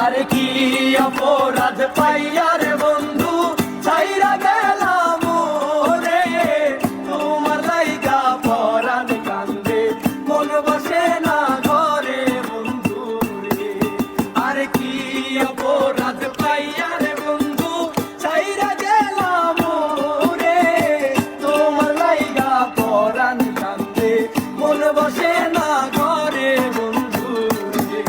আরে কি অপরাধ পাইয়া রে বন্ধু ছাইরা গেলাম রে, তোমার লাইগা পরাণ কান্দে মন বসে না ঘরে বন্ধু রে। আরে কি অপরাধ পাইয়া রে বন্ধু ছাইরা গেলাম রে, তোমার লাইগা পরাণ কান্দে মন বসে না ঘরে বন্ধু রে।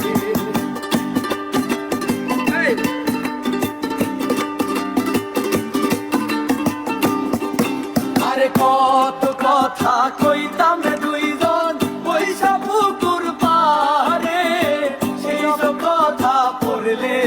আরে কত কথা কইতাম রে দুইজন বৈশা পুকুর পারে, সেই সব কথা পড়লে